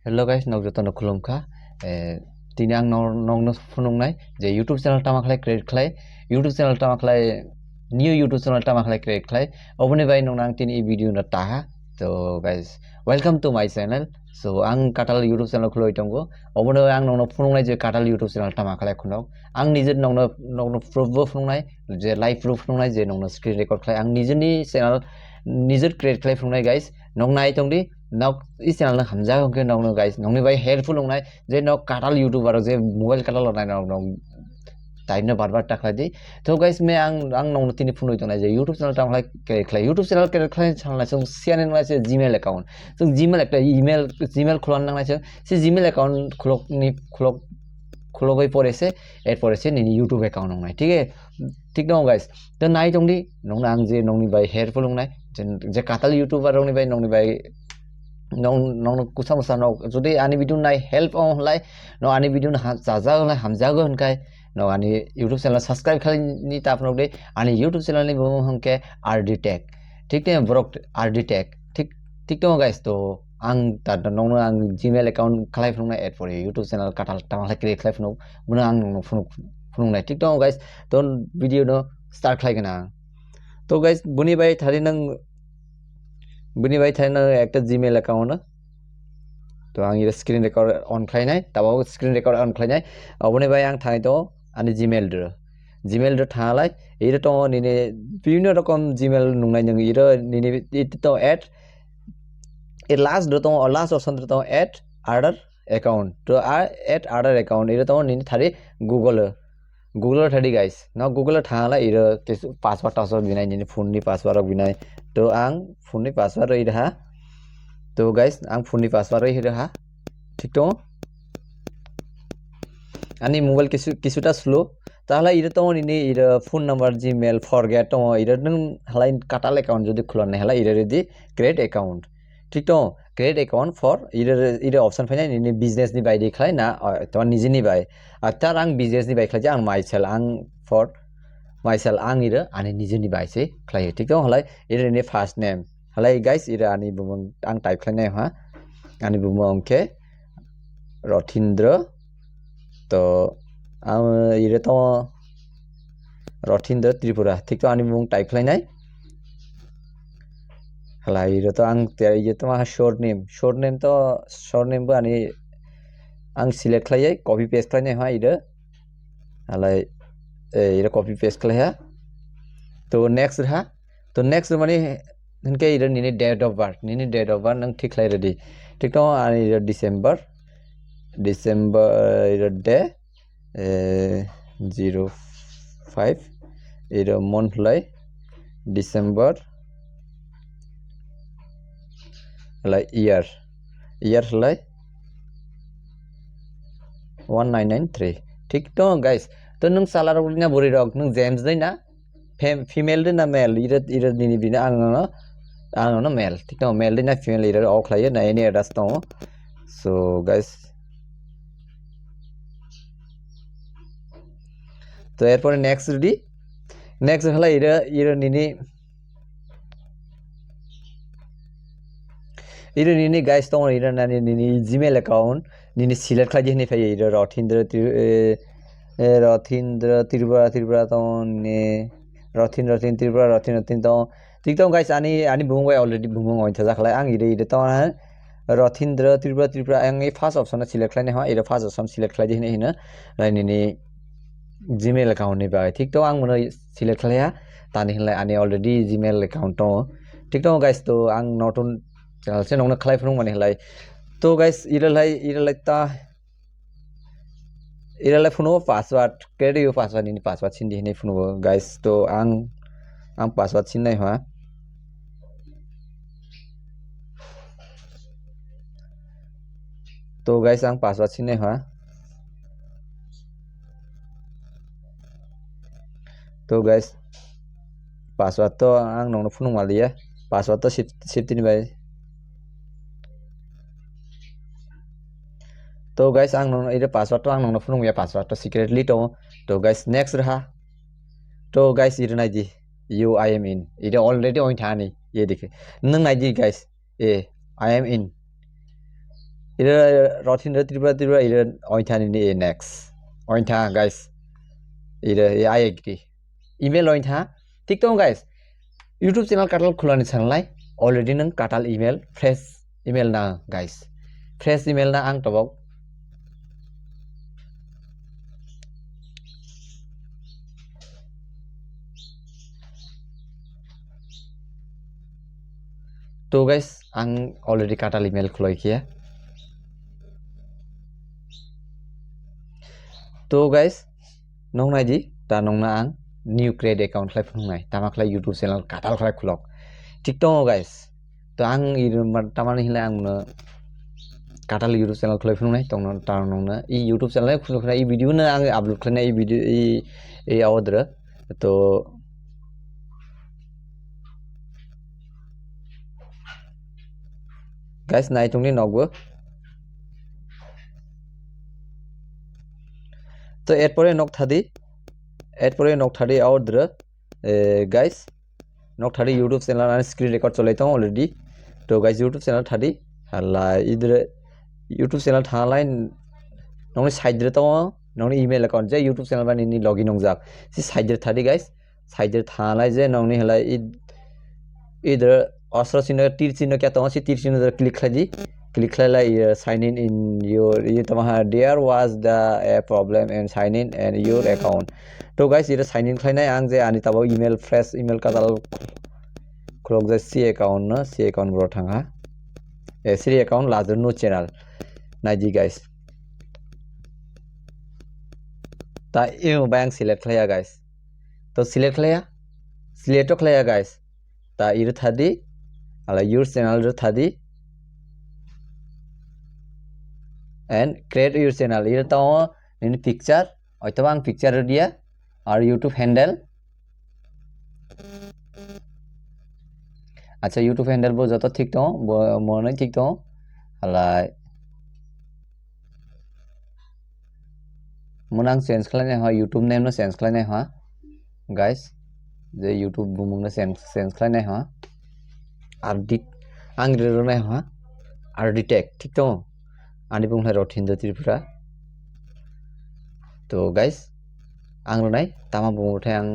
Hello guys, nog jotono khulumkha. Tini ang nong phunungnai je YouTube channel tama khlai create khlai YouTube channel tama khlai new YouTube channel tama khlai create khlai oboni bai nong nang tini video na taha. So guys, welcome to my channel. So ang katal YouTube channel khloi tongo oboni ang nong phunungnai je katal YouTube channel tama khlai khunok ang nije nong proof bo phunungnai je live proof phunungnai je nong screen record khlai ang nijeni channel nijer create khlai phunungnai guys nong nai tongdi nok is channel hamja ke nong guys nong ni bai helpful nong nai je nok katal youtuber je mobile katal nai nong time ना बार टाखला दी तो guys मैं आं नंग तिनी फुन होइतो ना जे YouTube चैनल टाखला क्लाइ YouTube चैनल क्लाइ चैनल जों सियान ना से Gmail अकाउंट जों Gmail एक Gmail खुलन नांगना से Gmail अकाउंट खुलगै परेसे एड परेसे नि YouTube अकाउंट नंगनाय ठीक दं गाइस तो नाइ दंदि नंग आं जे नंगनि बाय हेल्पफुल नंगनाय जे काताल YouTuber नंगनि बाय नंग कुसा मुसा न जुदि आनि भिडिअ नाय हेल्प अन लाय न आनि भिडिअ ना जाजा हमजागो होनकाय no ani YouTube channel subscribe khali ni tapno de ani YouTube channel ni bo hongke RD tag ठीक है ब्रोक RD tag ठीक तो guys तो आं ता नंग आं Gmail account खालाय फुंना एड फर YouTube channel काटाल तामाला क्रिएट खालाय फुनो बुनो आं फुंनाय ठीक तो guys तो भिडिअ नो स्टार्ट खालायगोन आं तो guys बुनि बाय थारि नंग एक Gmail account तो आं ये स्क्रीन रेकर्ड अन खालायनाय ताबाव स्क्रीन रेकर्ड अन खालायनाय अबनि बाय आं थाय तो ani Gmail do thalai ira to nini বিভিন্ন রকম Gmail nungnai nang ira nini it to add it last do to last option do to add other account to add other account ira to nini thari Google thari guys now Google thala ira password binai nini phone ni password binai to ang phone ni password ira ha to guys ang phone ni password ira ha ঠিক তো ani mobile kisuta slow tahala ira to ni ira phone number Gmail forget to ira nung halai katal account jodi khulone hala ira di create account ठीक तो create account for ira option फाइना नि business ni bai di khlai na to niji ni bai atar ang business ni bai khlai ang myself ang for myself ang ira ani niji ni bai se khlai ठीक तो halai ira ni first name halai guys ira ani bumang ang type khlai na ha ani bumang ke Rothindra तो इरे तो Rothindra Tripura ठीक तो आनि मुं type खालायनाय हला इरे तो आं ये तो मा शॉर्ट नेम बो आनि आं सिलेक्ट खालाय कपि पेस्ट खालायनाय हा इरे हला इरे कपि पेस्ट खालाया तो नेक्स्ट माने हनके इरे निनि डेट ऑफ बर्थ नों ठीक खालाय रेडी ठीक तो आनि इरे डिसेम्बर इधर डे 05 इधर month लाई December लाई year लाई 1993 ठीक तो guys तो नों सालार उलिना बोरै रक नों जेम्स दे ना female दे ना male इधर दिनि बिना आं ना male ठीक तो male दे ना female इधर all खालायो ना any others तो so guys तो एरपर नेक्स्ट हला इरा निनी गाइस तो इरा नानी निनी Gmail account निनी सिलेक्ट खालाय दिनै फाय इरा Rothindra Tripura तो ने Rothindra Tripura तो ठीक तो गाइस आनी बुंबाय अलरेडी बुंबाय ओइन थाजा खालाय आं इरा तो Rothindra Tripura आं ए फर्स्ट ऑप्शन सिलेक्ट खालायनाय हा इरा फर्स्ट ऑप्शन सिलेक्ट खालाय दिनै हिना नायनि Gmail account ni bai ठीक तो आं मोनो सिलेक्ट खालाया तानि हलाय आनि अलरेडी Gmail account तो ठीक तो गाइस तो आं नटन चैनल से नंगनो खालाय फुं माने हलाय तो गाइस इरालाय फुनो पासवर्ड क्रिएट यो पासवर्ड नि पासवर्ड सिन दिनै फुनो गाइस तो आं पासवर्ड सिन नाय हा तो गाइस आं पासवर्ड सिन नाय हा तो गाइस पासवर्ड तो आं नंनो फुनु मालिया पासवर्ड तो सिटिनि बाय तो गाइस आं नंनो इरे पासवर्ड तो आं नंनो फुनु या पासवर्ड तो सीक्रेटली तो गाइस नेक्स्ट रहा तो गाइस इरे नायदि I am in इरे ऑलरेडी ओइन थानी ये देखे नों नायदि guys I am in ira rotin tripura ira ointhani ni next ointha guys ira I agree email ointha ঠিক তো guys YouTube channel katal khulani sanglai already nang katal email fresh email na guys fresh email na ang tabok to guys ang already katal email khulai kia to guys nong nai ji ta nong na ang new create account khlai phung nai tama khlai YouTube channel katal khlai khulok ঠিক তো guys to ang tamani hila ang katal YouTube channel khlai phung nai tong ta nong na I YouTube channel khulai I video na ang upload khlai I video I awdra to guys nai tongni nogbo তো এরপরে নক থাদি আউদ্র guys নক থাদি YouTube channel আর screen record চলাইতাম already তো গাইস ইউটিউব চ্যানেল থাদি হালা ইদর ইউটিউব চ্যানেল থালাই ননি সাইডরে তো ননি ইমেল অ্যাকাউন্ট যে ইউটিউব চ্যানেল বানি নি লগইন হংজাক সি সাইডরে থাদি গাইস সাইডরে থালাই যে ননি হালা ইদর অস্ত্র চিহ্ন তীর চিহ্ন কে তো সি তীর চিহ্ন click খাজি click sign in your there was a problem and sign in and your account to guys ira sign in khlainai ang je ani tabo email fresh email kadal khlok je c account na c account bro thanga c account lazer no channel naiji guys ta eu bank select khlaya guys to select khlaya guys ta ira thadi ala your channel ro thadi and create your channel ira to in picture oitaba ang picture dia R YouTube handle আচ্ছা YouTube handle bo joto thik to monai thik to halai monang change khlane ha YouTube name no change khlane ha guys je YouTube bumung na change khlane ha update ang ro na ha architect thik to ani bung rotin the tripura to guys ang ronai tama bung thai ang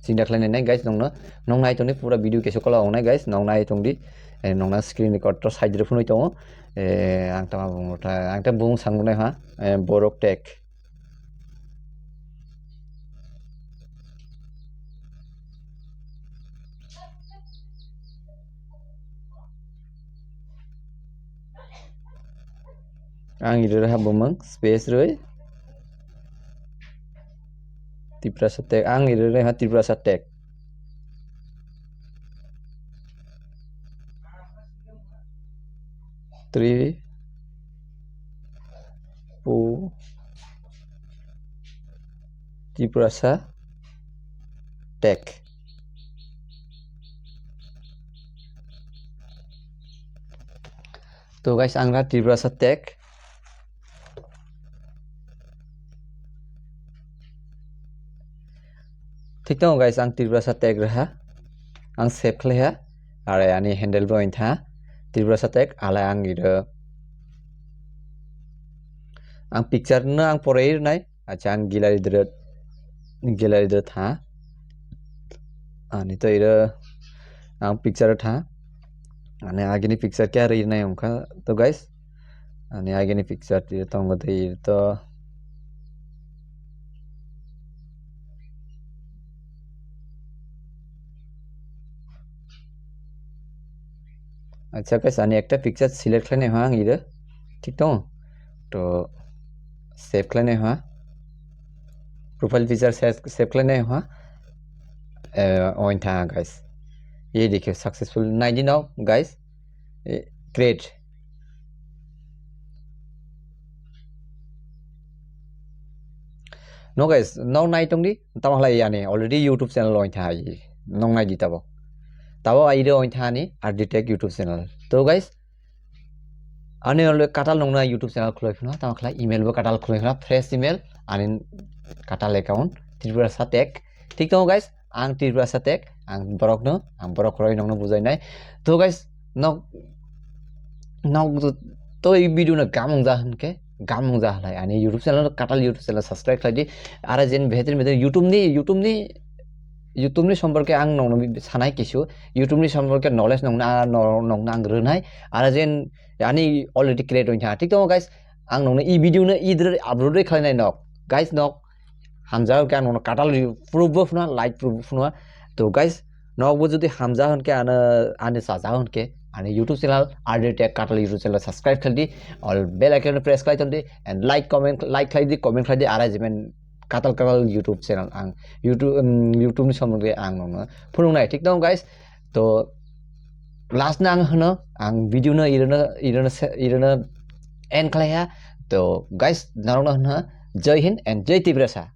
sinda khlai nai guys nong nai toni pura video keso kola onai guys nong nai tongdi nong na screen record to side re phunoi to ang tama bung thai ang ta bung sang nai ha borok tech ang ira ha bumang space roi Tripura satek ang ira ha Tripura satek Tripura satek to guys ang ra Tripura satek ঠিক তো guys ang Tripura satek raha ang save khlaya are ani handle bro intha Tripura satek ala ang ira ang picture na ang porei nai acha ang gallery der tha ani to ira ang picture tha ani agini picture kya ri nai ongkha to guys ani agini picture ti tong dei to আচ্ছা guys ani ekta picture select khlane ha ang ira ঠিক তো to save khlane ha profile picture save khlane ha ointha guys ye dekhiyo successful 90 now guys create no guys now nai tongdi tama khlai yani already YouTube channel ointha nong nai di tabo tabo aire ointha ni architect YouTube channel to guys ani ole katal nongna YouTube channel khloi phuna tama khlai email bo katal khloi phuna fresh email ani katal account Tripura satek ঠিক তো guys ang Tripura satek ang borok no ang borok roi nongno bujai nai to guys nok तो ये video ना गामं जाहन के गामं जाहलाय आनी YouTube channel काटाल YouTube channel subscribe खालायदि आरो जेन बेहतर बेहतर YouTube नि सम्पर्के आं नंनो सानाय किसु YouTube नि सम्पर्के knowledge नंनो आं रोनाय आरो जेन यानी already create होइथा ठीक दं गाइस आं नंनो ई वीडियो ने इधर अपलोड खालायनाय नक गाइस नक हामजा के आं नंनो काटाल प्रूफ फुना लाइट प्रूफ फुना तो गाइस नकबो जुदि हामजा होनके आने साजा होनके आने YouTube channel आरडीटेक काटाल YouTube channel subscribe खालायदि और बेल आइकन प्रेस खालायदि एंड लाइक खालायदि कमेन्ट खालायदि आरो जेन काटाल YouTube channel आं YouTube नि सोमोन्दै आं नंनो फोरोंनाय ठीक दं गाइस तो लास्ट ना आं होनो आं वीडियो न इरनो एंड खालाया तो गाइस नावनो होनो जय हिंद एंड जय तिब्रासा